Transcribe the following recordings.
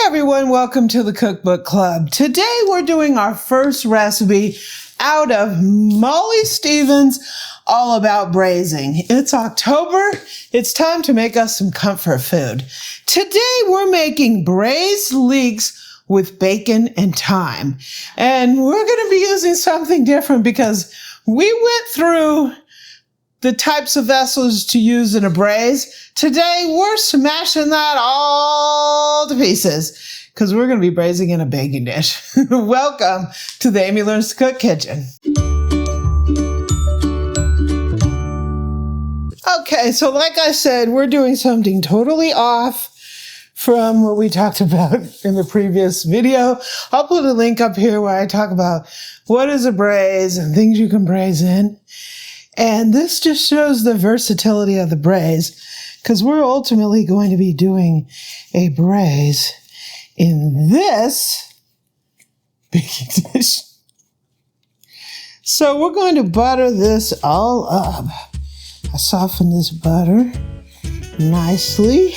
everyone, welcome to the Cookbook Club. Today we're doing our first recipe out of Molly Stevens, all about braising. It's October, it's time to make us some comfort food. Today we're making braised leeks with bacon and thyme. And we're going to be using something different because we went through the types of vessels to use in a braise. Today, we're smashing that all to pieces because we're going to be braising in a baking dish. Welcome to the Amy Learns to Cook kitchen. Okay, so like I said, we're doing something totally off from what we talked about in the previous video. I'll put a link up here where I talk about what is a braise and things you can braise in. And this just shows the versatility of the braise because we're ultimately going to be doing a braise in this baking dish. So we're going to butter this all up. I soften this butter nicely.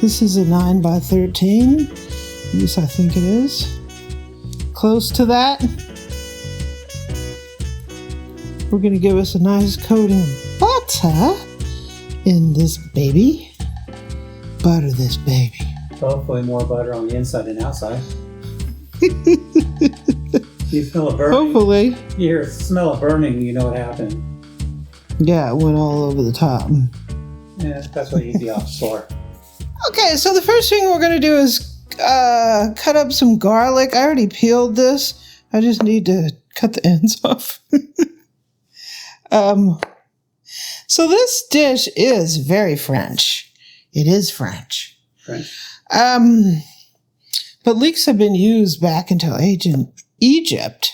This is a 9 by 13. At least I think it is. Close to that. We're going to give us a nice coating of butter in this baby. Butter this baby. Hopefully more butter on the inside than outside. You smell it burning. Hopefully. You hear the smell of burning, you know what happened. Yeah, it went all over the top. Yeah, that's what you'd be off for. Okay, so the first thing we're going to do is cut up some garlic. I already peeled this. I just need to cut the ends off. So this dish is very French. It is French. But leeks have been used back until ancient Egypt.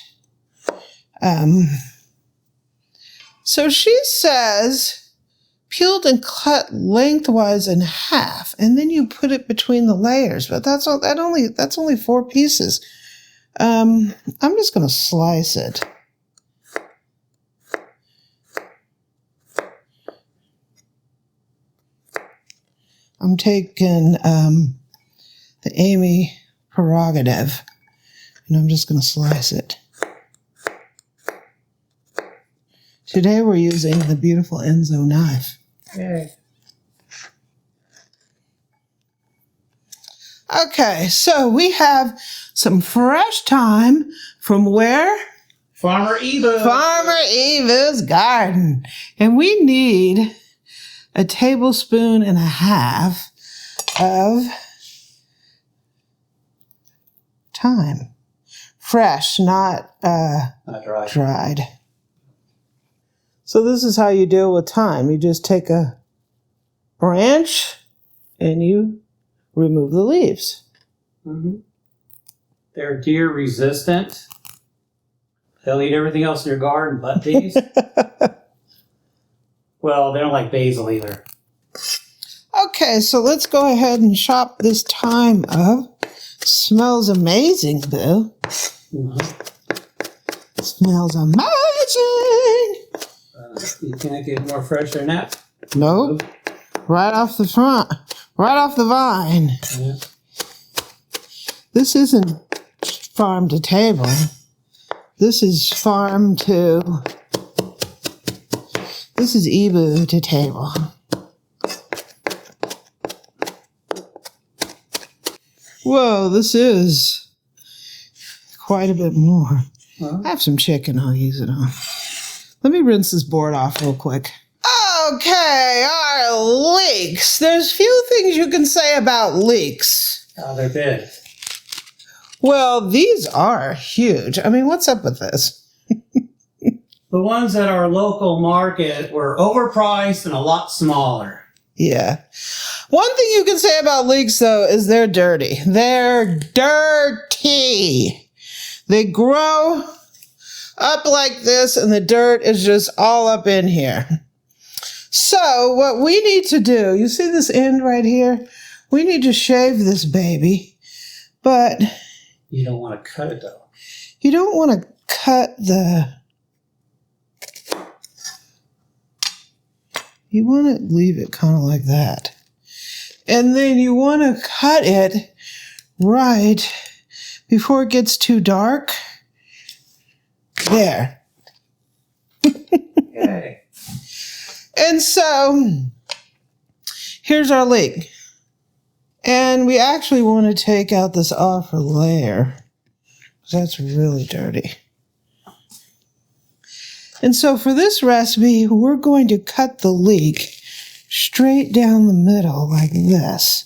So she says peeled and cut lengthwise in half, and then you put it between the layers. But that's only 4 pieces. I'm just going to slice it. I'm taking the Amy prerogative, and I'm just going to slice it. Today we're using the beautiful Enzo knife. Yay. Okay, so we have some fresh thyme from where? Farmer Eva. Farmer Eva's garden. And we need a tablespoon and a half of thyme. Fresh, not dried. So this is how you deal with thyme. You just take a branch and you remove the leaves. Mm-hmm. They're deer resistant. They'll eat everything else in your garden but these. Well, they don't like basil either. Okay, so let's go ahead and chop this thyme up. Smells amazing, Bill. Mm-hmm. Smells amazing. You can't get more fresh than that. Nope. Right off the front. Right off the vine. Yeah. This isn't farm to table. This is farm to... This is Ebu to table. Whoa, this is quite a bit more. Huh? I have some chicken I'll use it on. Let me rinse this board off real quick. Okay, our leeks. There's few things you can say about leeks. Oh, they're big. Well, these are huge. I mean, what's up with this? The ones at our local market were overpriced and a lot smaller. Yeah. One thing you can say about leeks, though, is they're dirty. They're dirty. They grow up like this, and the dirt is just all up in here. So what we need to do, you see this end right here? We need to shave this baby, but... You don't want to cut it, though. You don't want to cut the... You want to leave it kind of like that. And then you want to cut it right before it gets too dark. There. Okay. And so here's our leek. And we actually want to take out this upper layer, because that's really dirty. And so for this recipe, we're going to cut the leek straight down the middle like this.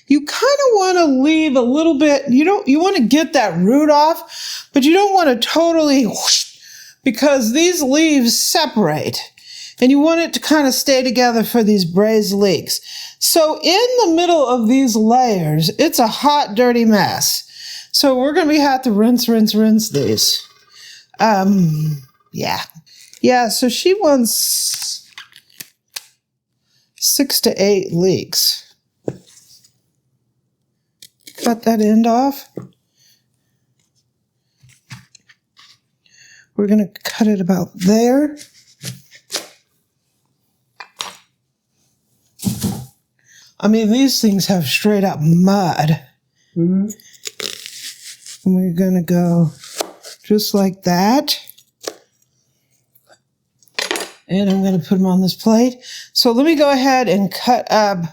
You kind of want to leave a little bit, you want to get that root off, but you don't want to totally whoosh, because these leaves separate and you want it to kind of stay together for these braised leeks. So in the middle of these layers, it's a hot, dirty mess. So we're going to have to rinse these. Yeah, so she wants 6 to 8 leeks. Cut that end off. We're going to cut it about there. I mean, these things have straight up mud. Mm-hmm. And we're going to go just like that. And I'm going to put them on this plate. So let me go ahead and cut up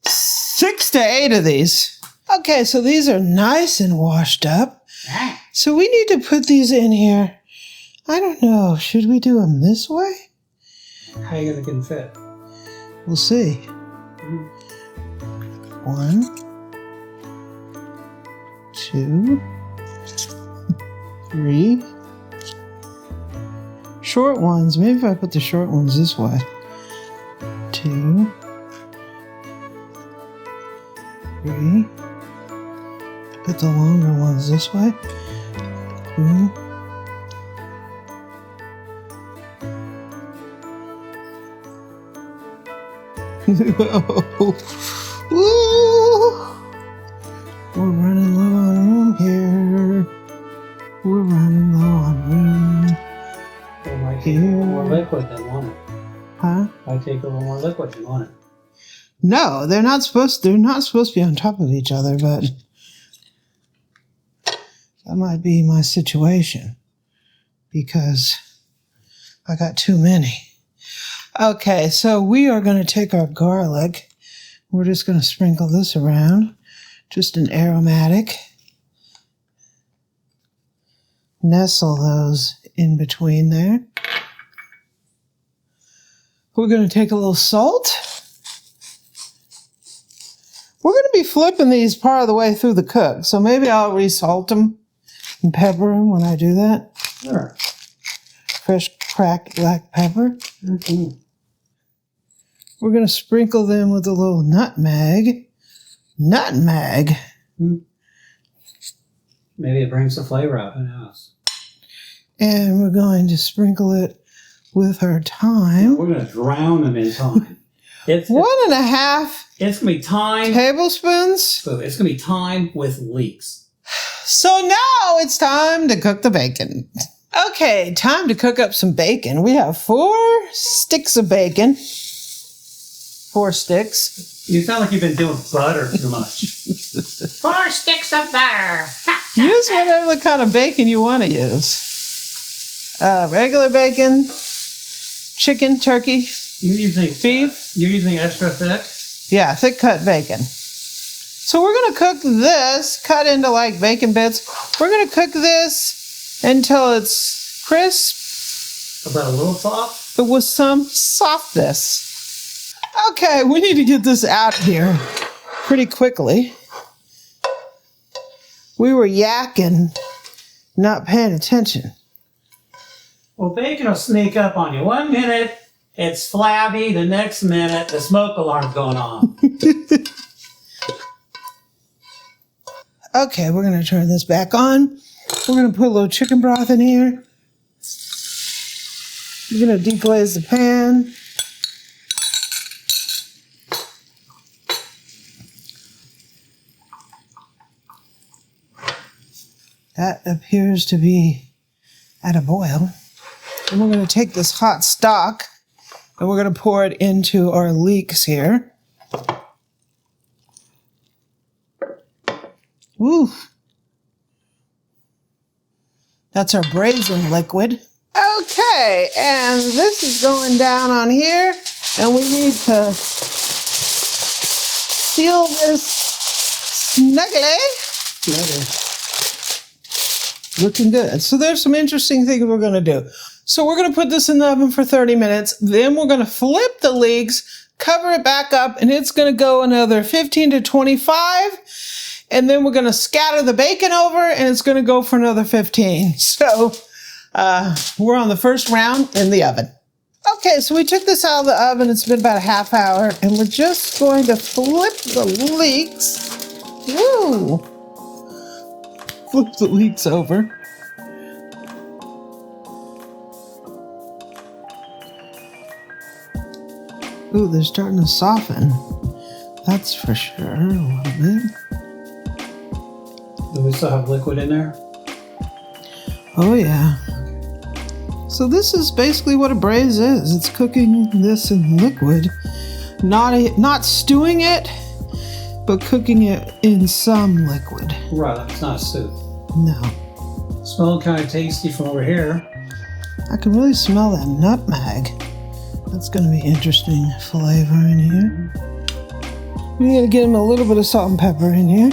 6 to 8 of these. Okay, so these are nice and washed up. So we need to put these in here. I don't know. Should we do them this way? How are you going to get them fit? We'll see. 1, 2, 3. Short ones. Maybe if I put the short ones this way. 2, 3. Put the longer ones this way. 2. Ooh. We're running low on room here. We're running low on room. It might take a little more liquid than one it. Huh? Might take a little more liquid than one it. No, they're not supposed to be on top of each other, but that might be my situation because I got too many. Okay, so we are going to take our garlic. We're just going to sprinkle this around. Just an aromatic. Nestle those in between there. We're going to take a little salt. We're going to be flipping these part of the way through the cook, so maybe I'll re-salt them and pepper them when I do that. Sure. Fresh cracked black pepper. Mm-hmm. We're going to sprinkle them with a little nutmeg. Nutmeg? Mm-hmm. Maybe it brings the flavor out. Who knows? And we're going to sprinkle it with our thyme. We're going to drown them in thyme. It's 1.5 It's going to be thyme. tablespoons. So it's going to be thyme with leeks. So now it's time to cook the bacon. Okay, time to cook up some bacon. We have 4 sticks of bacon. 4 sticks. You sound like you've been doing butter too much. 4 sticks of butter. Use whatever kind of bacon you want to use. Regular bacon, chicken, turkey, You're using beef. You're using extra thick. Yeah, thick cut bacon. So we're going to cook this, cut into like bacon bits. We're going to cook this until it's crisp, About a little soft. but with some softness. Okay, we need to get this out here pretty quickly. We were yakking, not paying attention. Well, bacon will sneak up on you. 1 minute, it's flabby. The next minute, the smoke alarm's going on. Okay, we're going to turn this back on. We're going to put a little chicken broth in here. We're going to deglaze the pan. That appears to be at a boil. And we're going to take this hot stock And we're going to pour it into our leeks here. Woo! That's our braising liquid. Okay, and this is going down on here, and we need to seal this snugly. Looking good. So there's some interesting things we're going to do. So we're going to put this in the oven for 30 minutes. Then we're going to flip the leeks, cover it back up, and it's going to go another 15 to 25. And then we're going to scatter the bacon over, and it's going to go for another 15. So we're on the first round in the oven. Okay, so we took this out of the oven. It's been about a half hour, and we're just going to flip the leeks. Woo! Flip the leeks over. Ooh, they're starting to soften. That's for sure, a little bit. Do we still have liquid in there? Oh, yeah. So this is basically what a braise is. It's cooking this in liquid. Not stewing it, but cooking it in some liquid. Right, it's not soup. No. Smelling kind of tasty from over here. I can really smell that nutmeg. That's going to be interesting flavor in here. We need to get him a little bit of salt and pepper in here.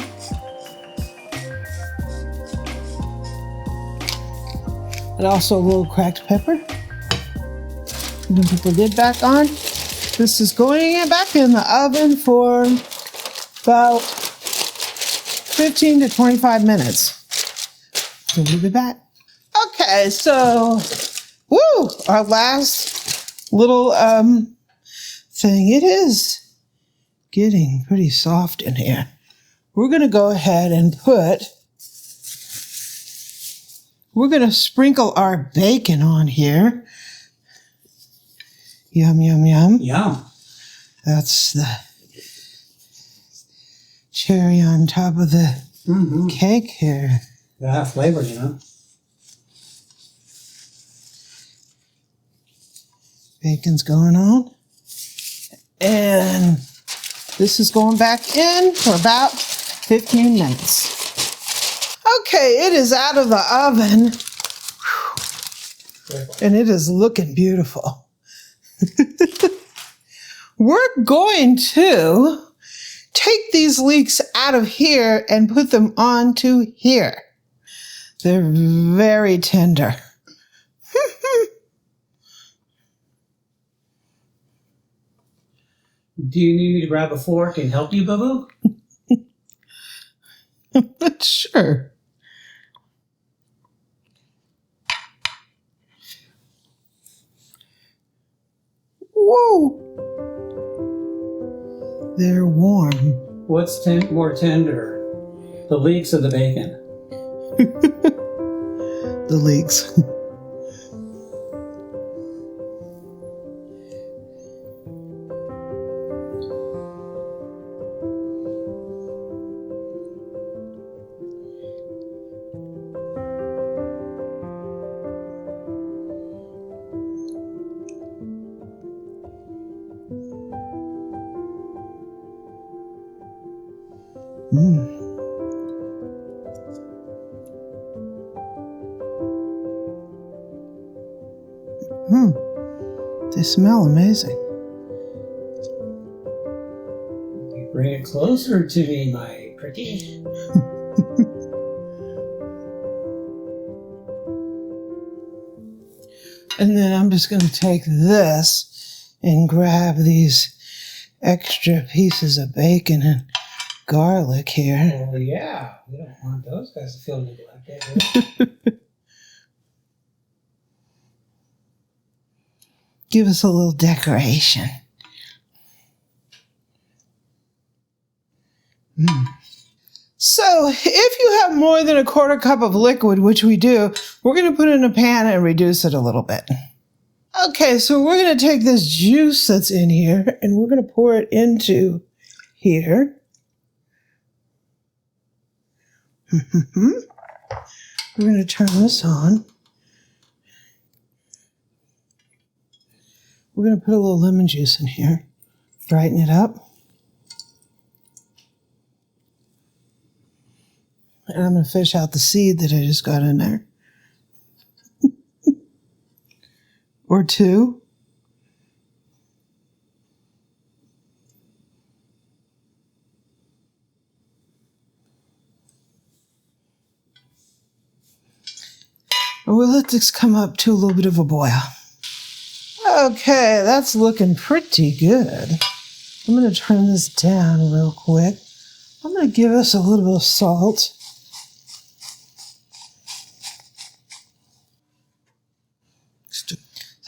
And also a little cracked pepper. And then put the lid back on. This is going back in the oven for about 15 to 25 minutes. So we'll be back. Okay, so, woo, our last little thing. It is getting pretty soft in here. We're going to go ahead and we're going to sprinkle our bacon on here. Yum, yum, yum. Yum. That's the cherry on top of the cake here. Gotta have flavor, you know. Bacon's going on. And this is going back in for about 15 minutes. Okay, it is out of the oven. And it is looking beautiful. We're going to take these leeks out of here and put them onto here. They're very tender. Do you need me to grab a fork and help you, boo-boo? Sure. Whoa. They're warm. What's more tender? The leeks or the bacon? The leeks. They smell amazing. Bring it closer to me, my pretty. And then I'm just going to take this and grab these extra pieces of bacon and garlic here. Oh, yeah. We don't want those guys to feel neglected. Give us a little decoration. So if you have more than a quarter cup of liquid, which we do, we're going to put it in a pan and reduce it a little bit. Okay, so we're going to take this juice that's in here and we're going to pour it into here. We're going to turn this on. We're going to put a little lemon juice in here. Brighten it up. And I'm going to fish out the seed that I just got in there. Or two. And we'll let this come up to a little bit of a boil. Okay, that's looking pretty good. I'm going to turn this down real quick. I'm going to give us a little bit of salt. So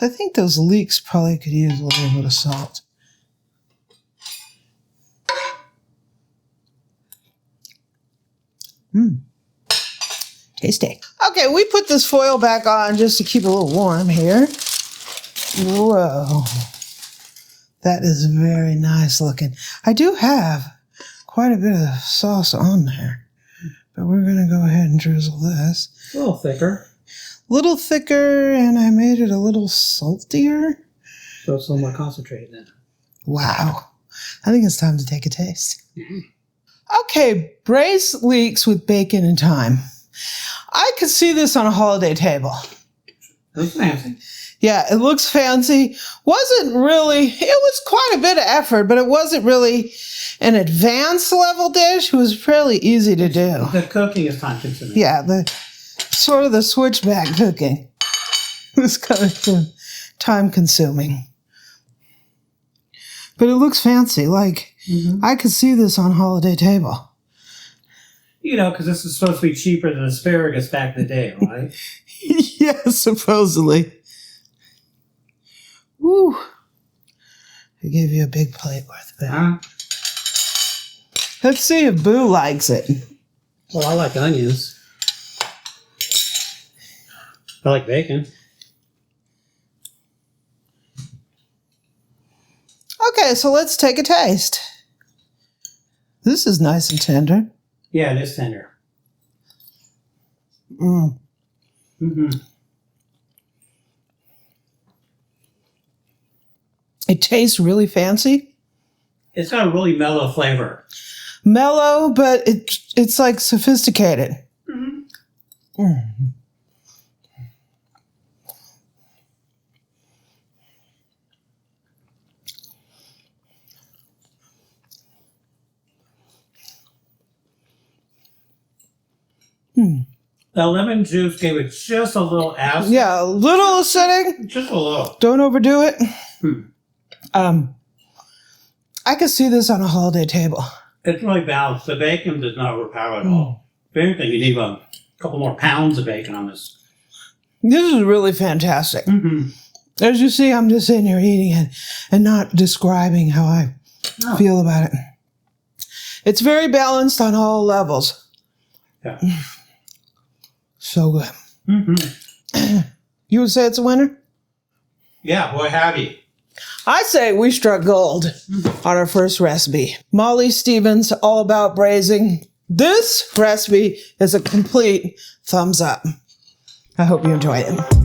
I think those leeks probably could use a little bit of salt. Tasty. Okay, we put this foil back on just to keep it a little warm here. Whoa. That is very nice looking. I do have quite a bit of sauce on there, but we're going to go ahead and drizzle this. A little thicker. Little thicker, and I made it a little saltier. So it's a little more concentrated then. Wow. I think it's time to take a taste. Mm-hmm. Okay, braised leeks with bacon and thyme. I could see this on a holiday table. Looks fancy. Yeah, it looks fancy. Wasn't really, it was quite a bit of effort, but it wasn't really an advanced level dish. It was fairly easy to do. The cooking is time consuming. Yeah, the sort of the switchback cooking was kind of time consuming. But it looks fancy. Like, I could see this on a holiday table. You know, because this is supposed to be cheaper than asparagus back in the day, right? Yeah, supposedly. Woo. I gave you a big plate worth of it. Huh? Let's see if Boo likes it. Well, I like onions. I like bacon. Okay, so let's take a taste. This is nice and tender. Yeah, it is tender. It tastes really fancy. It's got a really mellow flavor. Mellow, but it's like sophisticated. The lemon juice gave it just a little acid. Yeah, a little acidic. Just a little. Don't overdo it. I could see this on a holiday table. It's really balanced. The bacon does not overpower at all. If anything, you need a couple more pounds of bacon on this. This is really fantastic. As you see, I'm just sitting here eating it and not describing how I feel about it. It's very balanced on all levels. Yeah. So good. You would say it's a winner? Yeah, boy, howdy. I say we struck gold on our first recipe. Molly Stevens, all about braising. This recipe is a complete thumbs up. I hope you enjoy it.